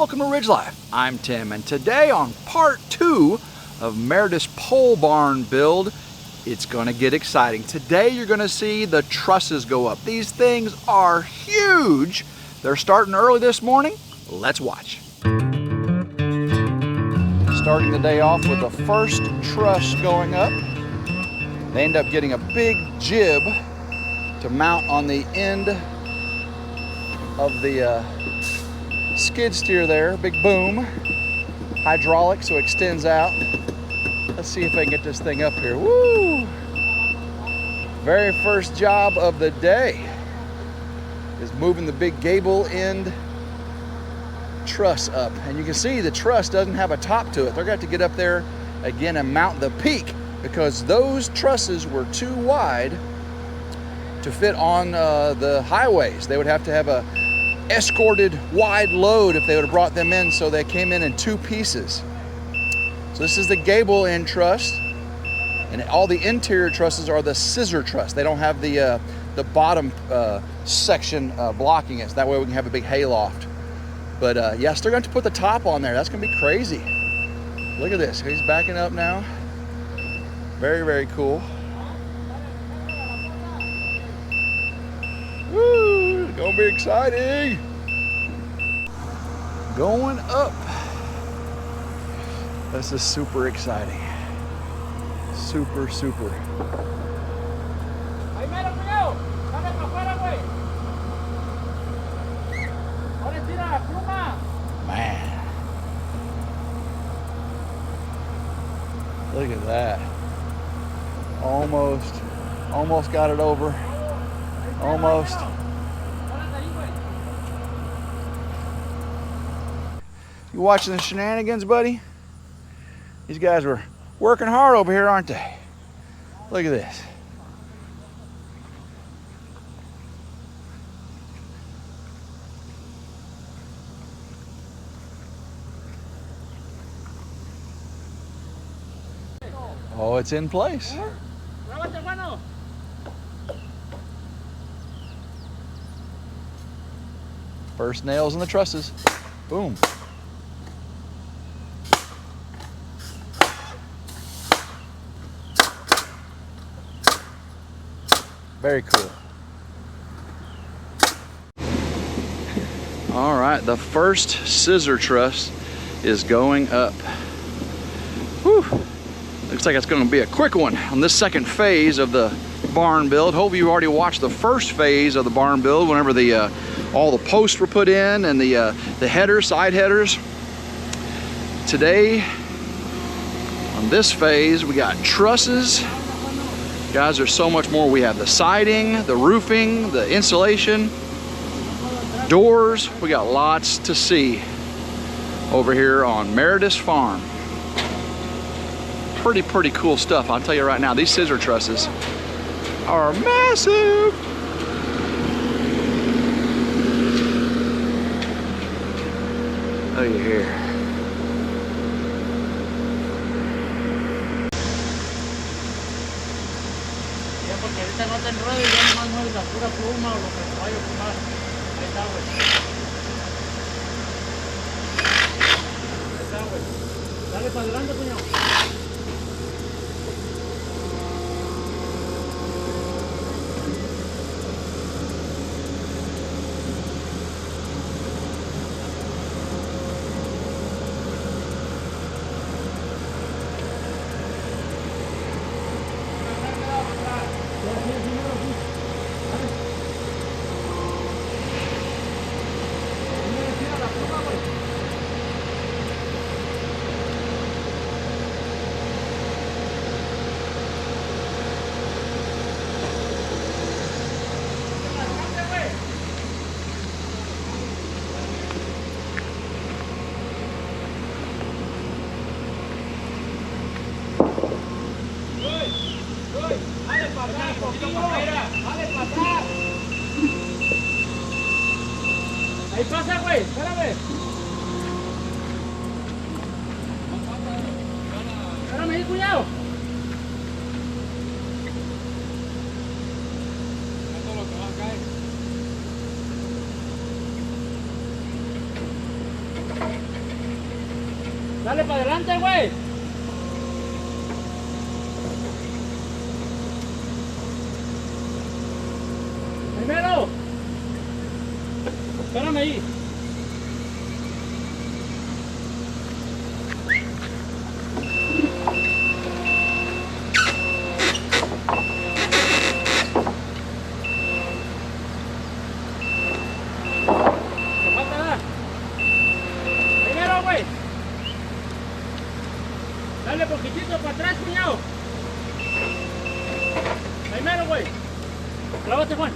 Welcome to Ridge Life. I'm Tim, and today on part 2 of Meredith's pole barn build, it's gonna get exciting. Today you're gonna see the trusses go up. These things are huge. They're starting early this morning. Let's watch. Starting the day off with the first truss going up. They end up getting a big jib to mount on the end of the skid steer there. Big boom, hydraulic, so it extends out. Let's see if I can get this thing up here. Woo! Very first job of the day is moving the big gable end truss up. And you can see the truss doesn't have a top to it. They're going to have to get up there again and mount the peak because those trusses were too wide to fit on the highways. They would have to have a escorted wide load if they would have brought them in, so they came in 2 pieces. So this is the gable end truss, and all the interior trusses are the scissor truss. They don't have the bottom section blocking it, so that way we can have a big hayloft. But yes, they're going to put the top on there. That's going to be crazy. Look at this. He's backing up now. Very, very cool. Woo! It's gonna be exciting. Going up. This is super exciting. Super, super. Man. Look at that. Almost got it over. Almost. You watching the shenanigans, buddy? These guys were working hard over here, aren't they? Look at this. Oh, it's in place. First nails in the trusses. Boom. Very cool. All right, the first scissor truss is going up. Whew. Looks like it's going to be a quick one on this second phase of the barn build. Hope you already watched the first phase of the barn build whenever the all the posts were put in and the headers, side headers. Today, on this phase, we got trusses. Guys, there's so much more. We have the siding, the roofing, the insulation, doors. We got lots to see over here on Meredith's farm. Pretty cool stuff. I'll tell you right now, these scissor trusses are massive. Look at here. No te enredes, ya nomás mueves la pura pluma o lo que te vaya a ocupar. Ahí está, güey. Ahí está, güey. Dale para adelante, puño. Ahí pasa, güey, espérame. Espérame ahí, cuñado. Esto es lo que va a caer. Dale para adelante, güey. Primero. Espérame ahí. Dale poquitito para atrás, cuñado. Primero, güey. Clávate, Juan.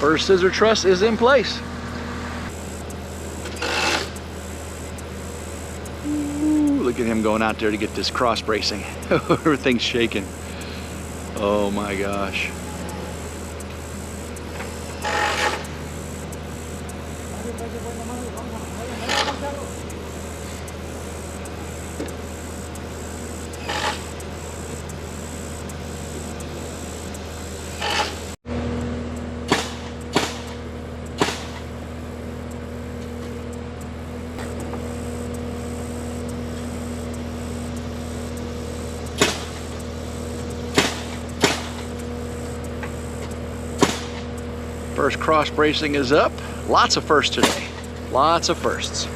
First scissor truss is in place. Ooh, look at him going out there to get this cross bracing. Everything's shaking. Oh my gosh. First cross bracing is up. Lots of firsts today. Lots of firsts.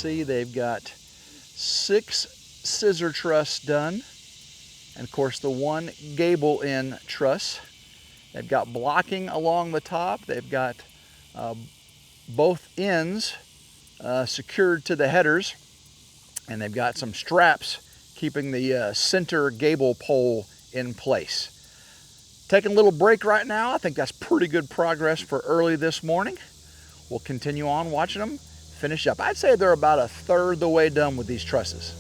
see they've got 6 scissor truss done, and of course the 1 gable in truss. They've got blocking along the top. They've got both ends secured to the headers, and they've got some straps keeping the center gable pole in place. Taking a little break right now. I think that's pretty good progress for early this morning. We'll continue on watching them finish up. I'd say they're about 1/3 the way done with these trusses.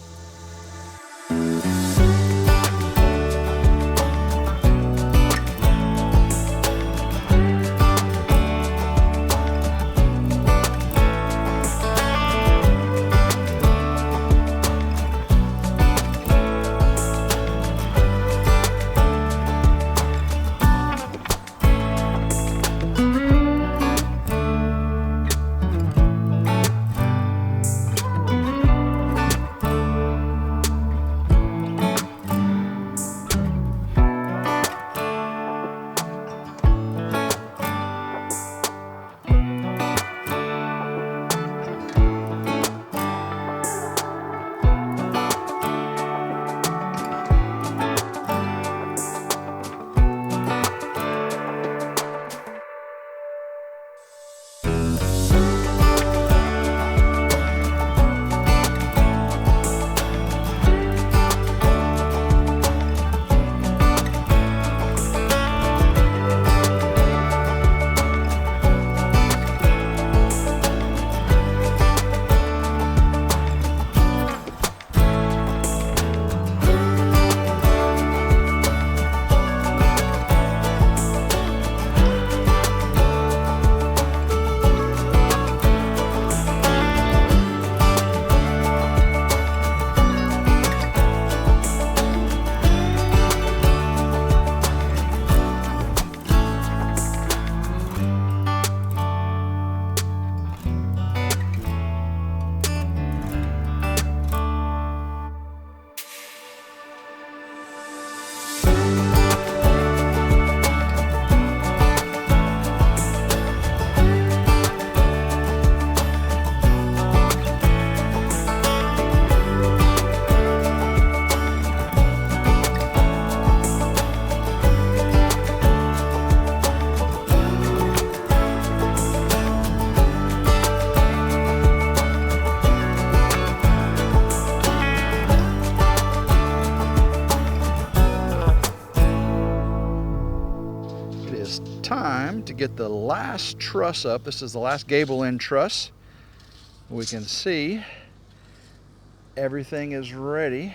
Time to get the last truss up. This is the last gable end truss. We can see everything is ready.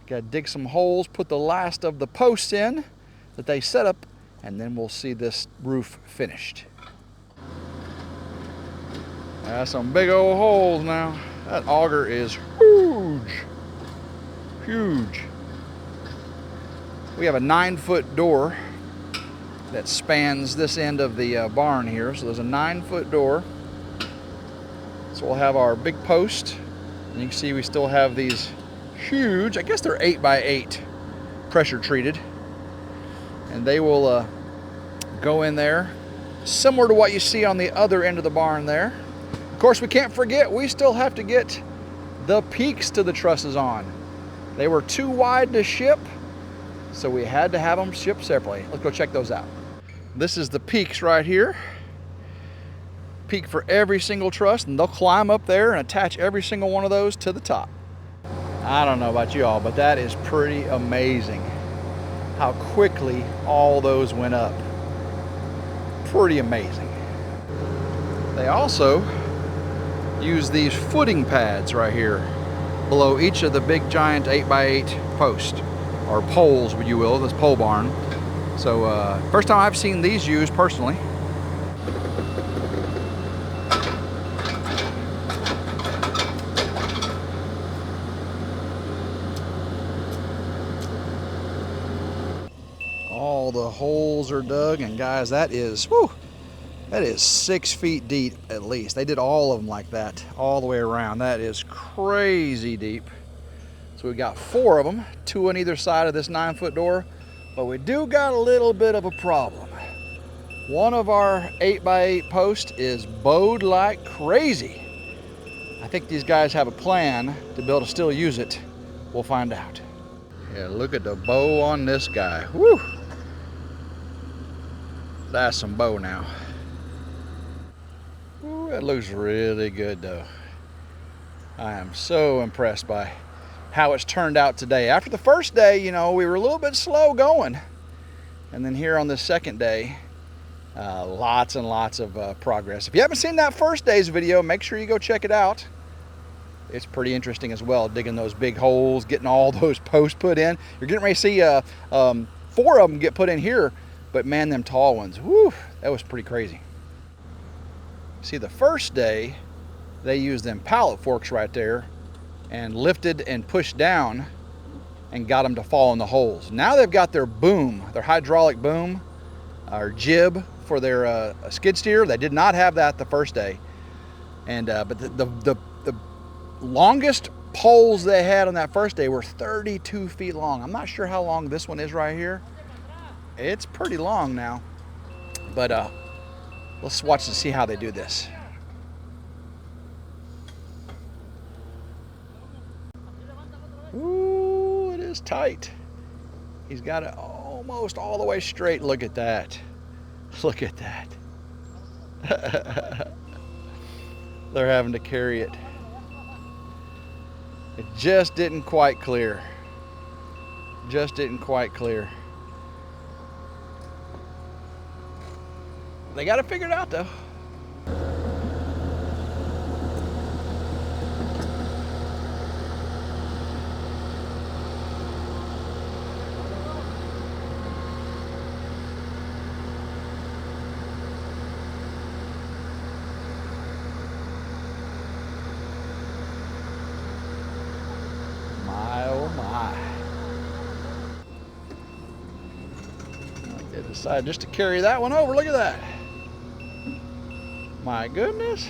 Got to dig some holes, put the last of the posts in that they set up, and then we'll see this roof finished. That's some big old holes now. That auger is huge. Huge. We have a 9-foot door that spans this end of the barn here. So there's a 9-foot door. So we'll have our big post. And you can see we still have these huge, I guess they're 8x8 pressure treated. And they will go in there, similar to what you see on the other end of the barn there. Of course, we can't forget, we still have to get the peaks to the trusses on. They were too wide to ship, so we had to have them shipped separately. Let's go check those out. This is the peaks right here. Peak for every single truss, and they'll climb up there and attach every single one of those to the top. I don't know about you all, but that is pretty amazing how quickly all those went up. Pretty amazing. They also use these footing pads right here below each of the big giant 8x8 posts, or poles, if you will, this pole barn. So first time I've seen these used personally. All the holes are dug, and guys, that is 6 feet deep at least. They did all of them like that, all the way around. That is crazy deep. So we got 4 of them, 2 on either side of this 9-foot door. But we do got a little bit of a problem. One of our 8x8 posts is bowed like crazy. I think these guys have a plan to be able to still use it. We'll find out. Yeah, look at the bow on this guy. Woo! That's some bow now. Ooh, that looks really good though. I am so impressed by how it's turned out today. After the first day, you know, we were a little bit slow going. And then here on the second day, lots and lots of progress. If you haven't seen that first day's video, make sure you go check it out. It's pretty interesting as well, digging those big holes, getting all those posts put in. You're getting ready to see 4 of them get put in here, but man, them tall ones, whew, that was pretty crazy. See, the first day, they used them pallet forks right there and lifted and pushed down and got them to fall in the holes. Now they've got their boom, their hydraulic boom, or jib for their skid steer. They did not have that the first day. And but the longest poles they had on that first day were 32 feet long. I'm not sure how long this one is right here. It's pretty long now. But let's watch and see how they do this. Ooh, it is tight. He's got it almost all the way straight. Look at that. Look at that. They're having to carry it. It just didn't quite clear. Just didn't quite clear. They got it figured out though. They decided just to carry that one over. Look at that. My goodness.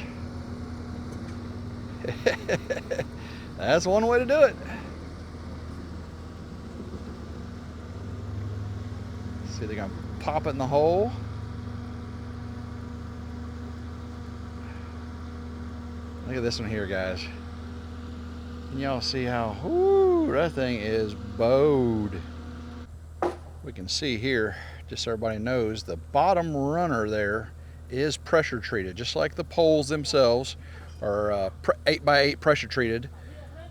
That's one way to do it. See, they're gonna pop it in the hole. Look at this one here, guys. Can y'all see how, whoo, that thing is bowed. We can see here, just so everybody knows, the bottom runner there is pressure treated, just like the poles themselves are 8x8 pressure treated.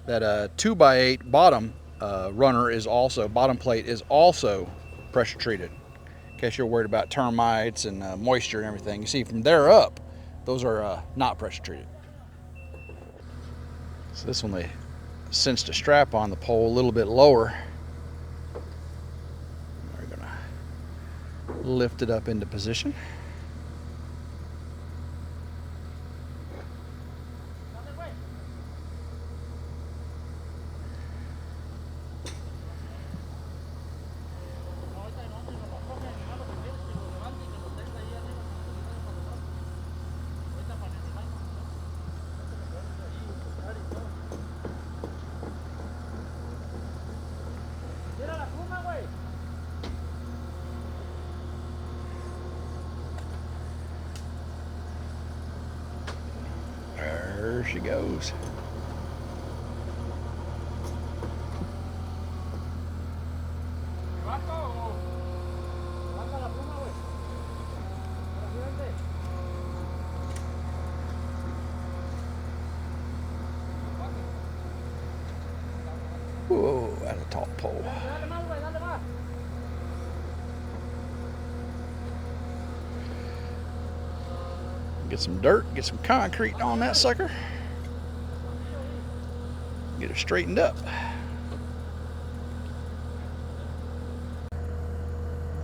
That 2x8 bottom runner is also, bottom plate is also pressure treated, in case you're worried about termites and moisture and everything. You see, from there up, those are not pressure treated. So this one, they cinched a strap on the pole a little bit lower. We're gonna lift it up into position. There she goes. Whoa, that's a tall pole. Get some dirt, get some concrete on that sucker. Get it straightened up.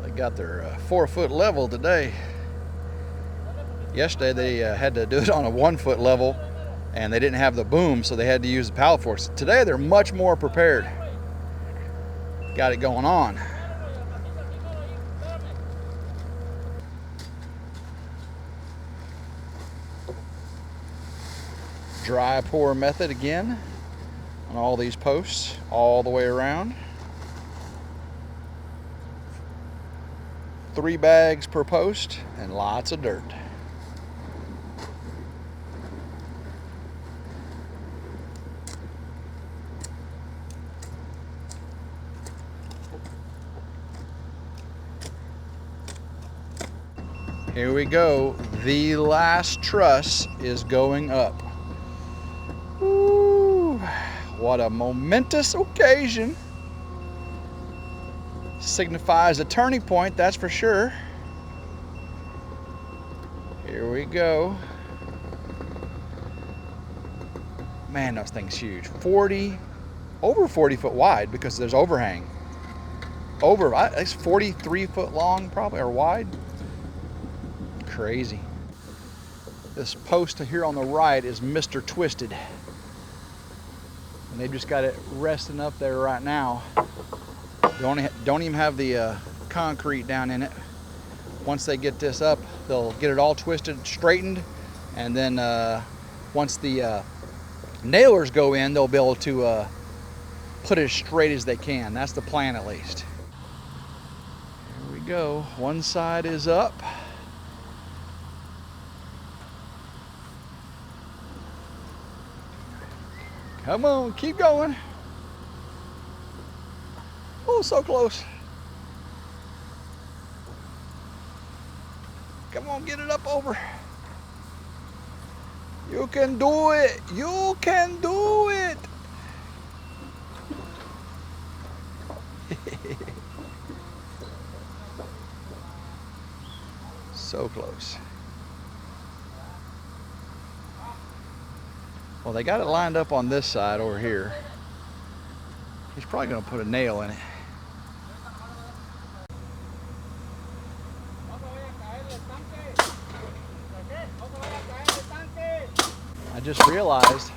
They got their 4-foot level today. Yesterday they had to do it on a 1-foot level, and they didn't have the boom, so they had to use the pallet forks. Today they're much more prepared. Got it going on. Dry pour method again on all these posts all the way around. 3 bags per post and lots of dirt. Here we go. The last truss is going up. Woo, what a momentous occasion. Signifies a turning point, that's for sure. Here we go. Man, those things huge. Over 40 foot wide because there's overhang. It's 43 foot long probably, or wide. Crazy. This post here on the right is Mr. Twisted. And they've just got it resting up there right now. Don't even have the concrete down in it. Once they get this up, they'll get it all twisted, straightened, and then once the nailers go in, they'll be able to put it as straight as they can. That's the plan, at least. Here we go. One side is up. Come on, keep going. Oh, so close. Come on, get it up over. You can do it. You can do it. So close. Well, they got it lined up on this side over here. He's probably going to put a nail in it. I just realized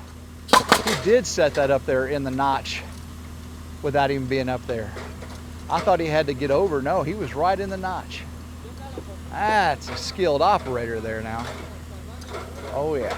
he did set that up there in the notch without even being up there. I thought he had to get over. No, he was right in the notch. That's a skilled operator there now. Oh yeah.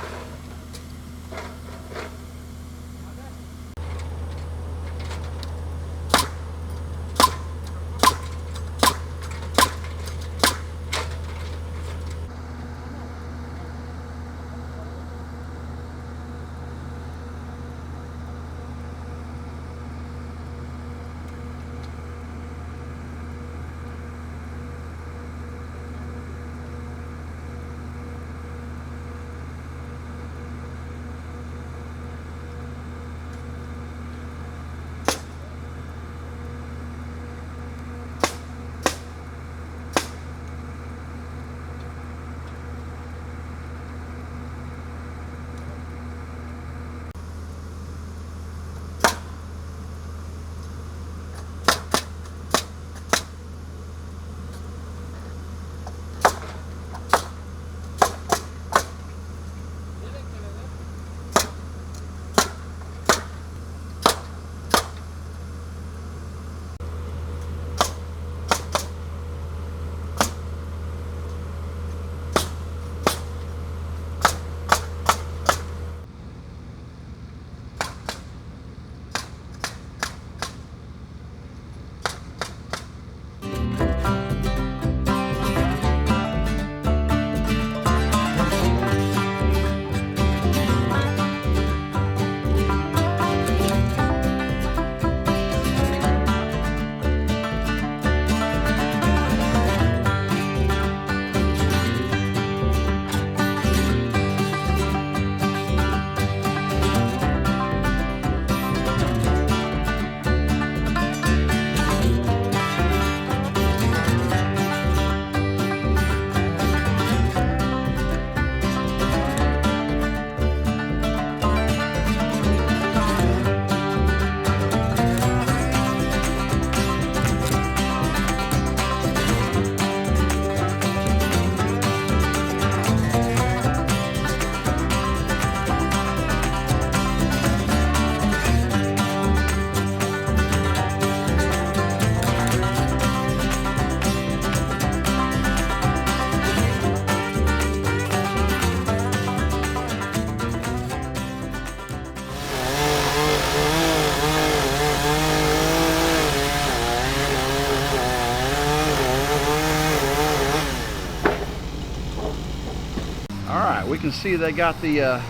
We can see they got the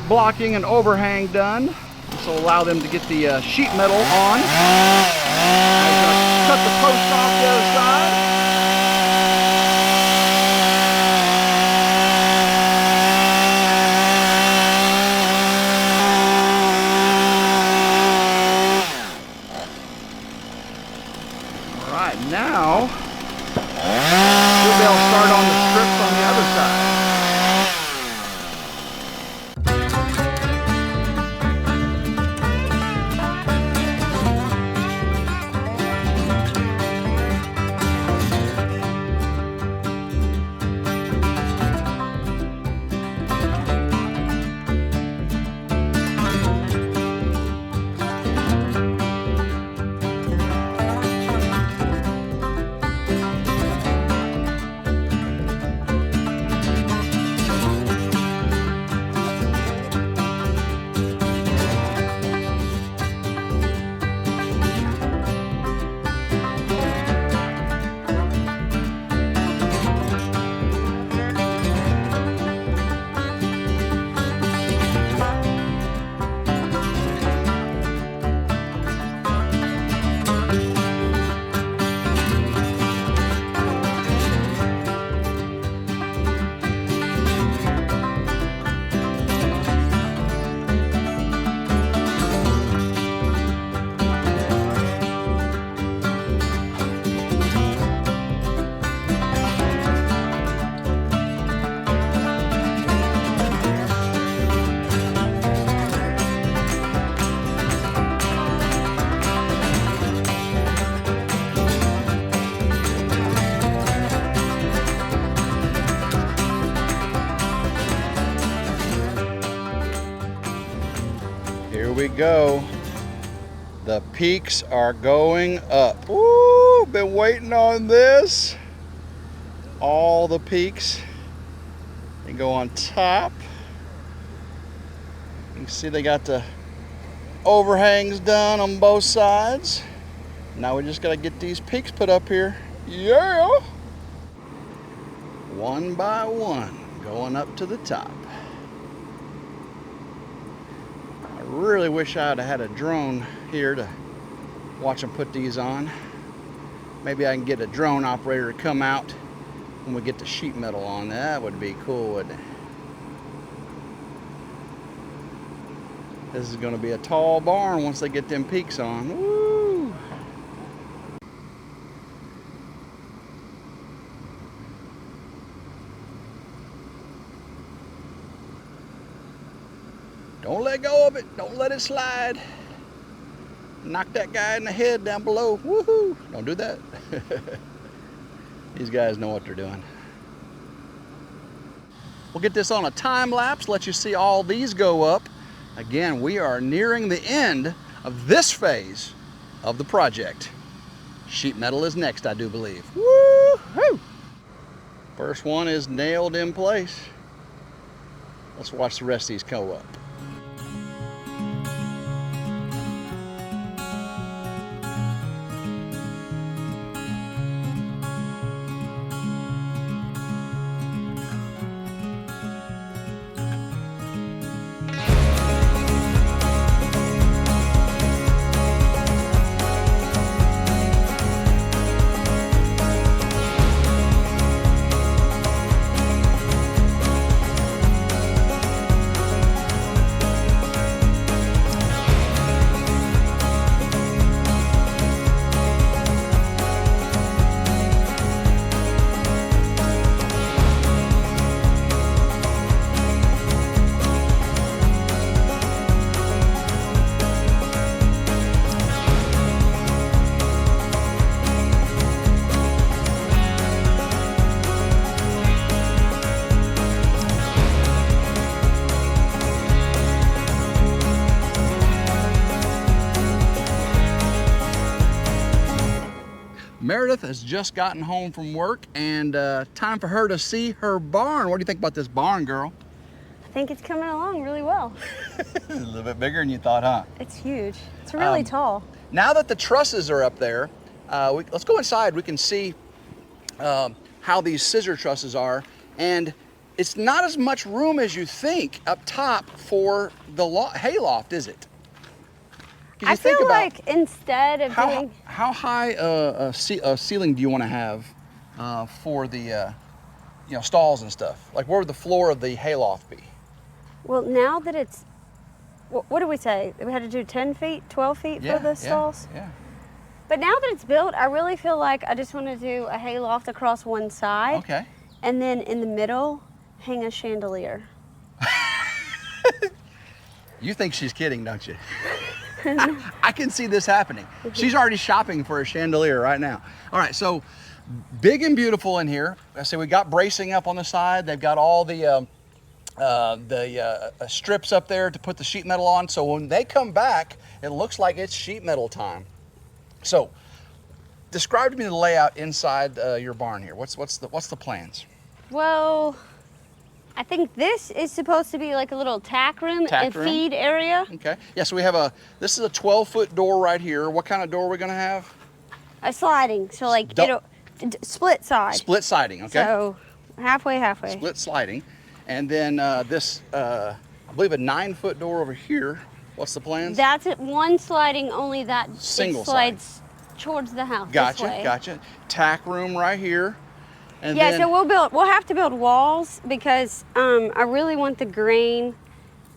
blocking and overhang done. This will allow them to get the sheet metal on. Cut the post off the other side. now we'll be able to start on the strips on the other side. Here we go. The peaks are going up. Woo, been waiting on this. All the peaks. They go on top. You can see they got the overhangs done on both sides. Now we just gotta get these peaks put up here. Yeah! One by one, going up to the top. I really wish I'd have had a drone here to watch them put these on. Maybe I can get a drone operator to come out when we get the sheet metal on. That would be cool, wouldn't it? This is going to be a tall barn once they get them peaks on. Woo! Don't let go of it. Don't let it slide. Knock that guy in the head down below. Woohoo! Don't do that. These guys know what they're doing. We'll get this on a time lapse, let you see all these go up. Again, we are nearing the end of this phase of the project. Sheet metal is next, I do believe. Woo-hoo! First one is nailed in place. Let's watch the rest of these go up. Meredith has just gotten home from work, and time for her to see her barn. What do you think about this barn, girl? I think it's coming along really well. It's a little bit bigger than you thought, huh? It's huge. It's really tall. Now that the trusses are up there, let's go inside. We can see how these scissor trusses are, and it's not as much room as you think up top for the hayloft, is it? I feel like instead of doing... How high a ceiling do you want to have for the stalls and stuff? Like, where would the floor of the hayloft be? Well, now that it's... What did we say? We had to do 10 feet, 12 feet for the stalls? Yeah. But now that it's built, I really feel like I just want to do a hay loft across one side. Okay. And then in the middle, hang a chandelier. You think she's kidding, don't you? I can see this happening. She's already shopping for a chandelier right now. All right, so big and beautiful in here. I say we got bracing up on the side. They've got all the strips up there to put the sheet metal on. So when they come back, it looks like it's sheet metal time. So describe to me the layout inside your barn here. What's the plans? Well, I think this is supposed to be like a little tack room and feed area. Okay. Yeah, so we have this is a 12-foot door right here. What kind of door are we gonna have? A sliding, so like split side. Split siding, okay. So halfway. Split sliding. And then this, I believe a 9-foot door over here. What's the plans? That's it, one sliding, only that Single it slides towards the house. Gotcha, this way. gotcha. Tack room right here. And yeah, then, so we'll have to build walls because I really want the grain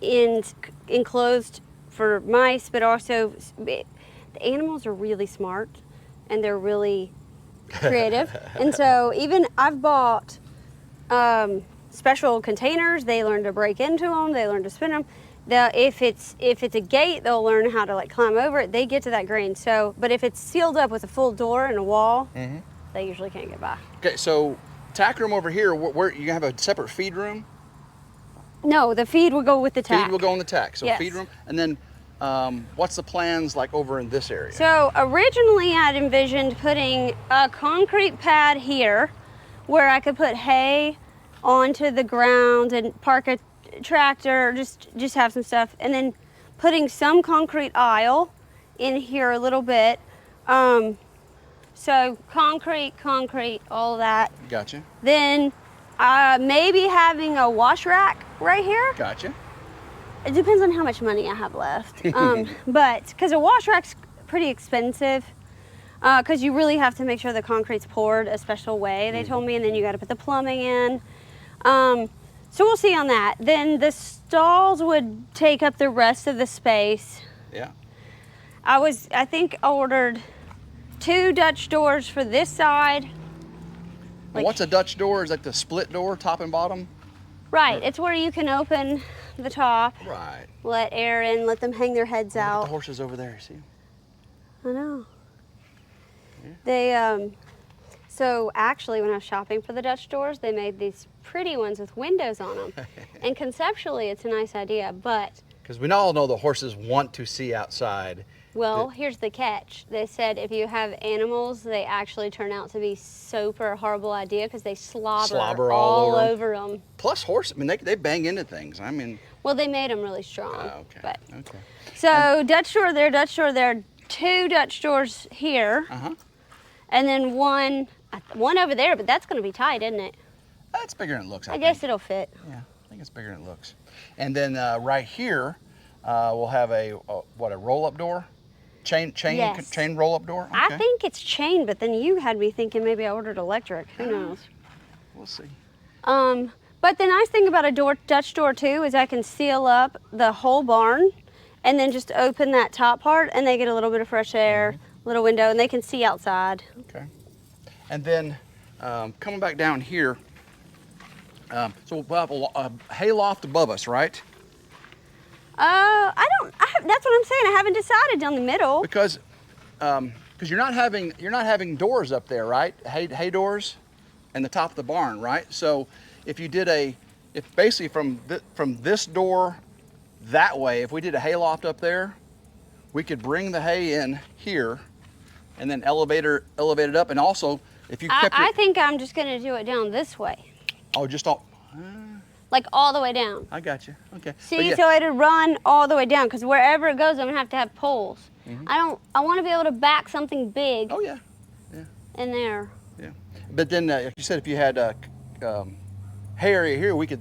enclosed for mice, but also the animals are really smart and they're really creative. And so even I've bought special containers. They learn to break into them. They learn to spin them. If it's a gate, they'll learn how to like climb over it. They get to that grain. So, but if it's sealed up with a full door and a wall, they usually can't get by. Okay, so tack room over here. Where you gonna have a separate feed room? No, the feed will go with the tack. Feed will go in the tack. So yes. Feed room, and then what's the plans like over in this area? So originally, I'd envisioned putting a concrete pad here, where I could put hay onto the ground and park a tractor, just have some stuff, and then putting some concrete aisle in here a little bit. So concrete, all that. Gotcha. Then maybe having a wash rack right here. Gotcha. It depends on how much money I have left. But because a wash rack's pretty expensive, because you really have to make sure the concrete's poured a special way, they told me, and then you got to put the plumbing in. So we'll see on that. Then the stalls would take up the rest of the space. Yeah. I think I ordered 2 Dutch doors for this side. And what's a Dutch door? Is that the split door, top and bottom? Right, it's where you can open the top. Right. Let air in, let them hang their heads Look out. at the horses over there, see? I know. Yeah. They, so actually when I was shopping for the Dutch doors, they made these pretty ones with windows on them. And conceptually, it's a nice idea, but... Because we all know the horses want to see outside. Well, here's the catch. They said if you have animals, they actually turn out to be super horrible idea because they slobber all over them. Plus horse, I mean, they bang into things. I mean... Well, they made them really strong. Oh, okay, But. okay. So Dutch door there, 2 Dutch doors here. And then one over there, but that's going to be tight, isn't it? That's bigger than it looks, I think. guess it'll fit. Yeah, I think it's bigger than it looks. And then right here, we'll have a roll-up door? Chain roll-up door? Okay. I think it's chain, but then you had me thinking maybe I ordered electric. Who knows? We'll see. But the nice thing about a Dutch door too is I can seal up the whole barn and then just open that top part and they get a little bit of fresh air, little window, and they can see outside. Okay. And then coming back down here, so we'll have a hay loft above us, right? That's what I'm saying. I haven't decided down the middle. Because you're not having doors up there, right? Hay doors, and the top of the barn, right? So if you did if basically from this door that way, if we did a hay loft up there, we could bring the hay in here, and then elevate it up, and also if you kept I think I'm just going to do it down this way. Oh, just all. Like all the way down. I got you. Okay. See, so it'd run all the way down because wherever it goes, I'm gonna have to have poles. I want to be able to back something big. Oh yeah. In there. Yeah. But then, like you said, if you had hay area here, we could,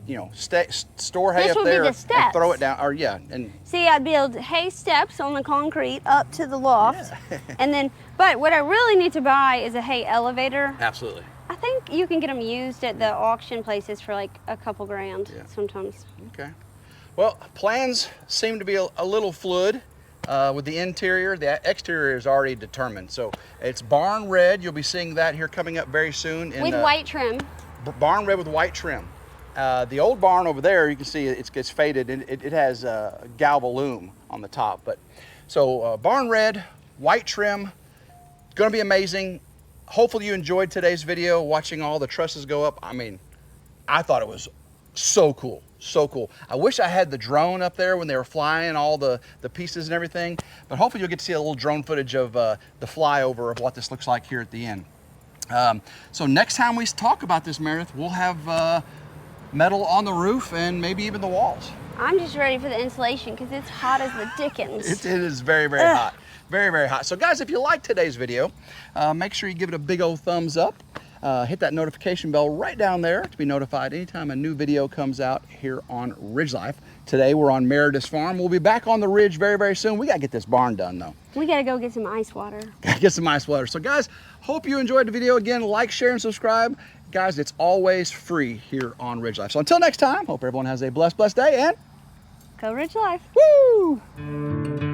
store hay up there and throw it down. Or and see, I'd build hay steps on the concrete up to the loft, and then. But what I really need to buy is a hay elevator. Absolutely. I think you can get them used at the auction places for like a couple grand sometimes. Okay. Well, plans seem to be a little fluid. with the interior. The exterior is already determined. So it's barn red. You'll be seeing that here coming up very soon. With white trim. Barn red with white trim. The old barn over there, you can see it's faded. It has Gable loom on the top. But so barn red, white trim, gonna be amazing. Hopefully you enjoyed today's video, watching all the trusses go up. I mean, I thought it was so cool, so cool. I wish I had the drone up there when they were flying all the pieces and everything, but hopefully you'll get to see a little drone footage of the flyover of what this looks like here at the end. So next time we talk about this, Meredith, we'll have metal on the roof and maybe even the walls. I'm just ready for the insulation because it's hot as the dickens. It is very, very hot. Very, very hot. So guys, if you liked today's video, make sure you give it a big old thumbs up. Hit that notification bell right down there to be notified anytime a new video comes out here on RidgeLife. Today we're on Meredith's farm. We'll be back on the ridge very, very soon. We gotta get this barn done though. We gotta go get some ice water. Gotta get some ice water. So guys, hope you enjoyed the video. Again, like, share, and subscribe. Guys, it's always free here on RidgeLife. So until next time, hope everyone has a blessed, blessed day and Go RidgeLife. woo!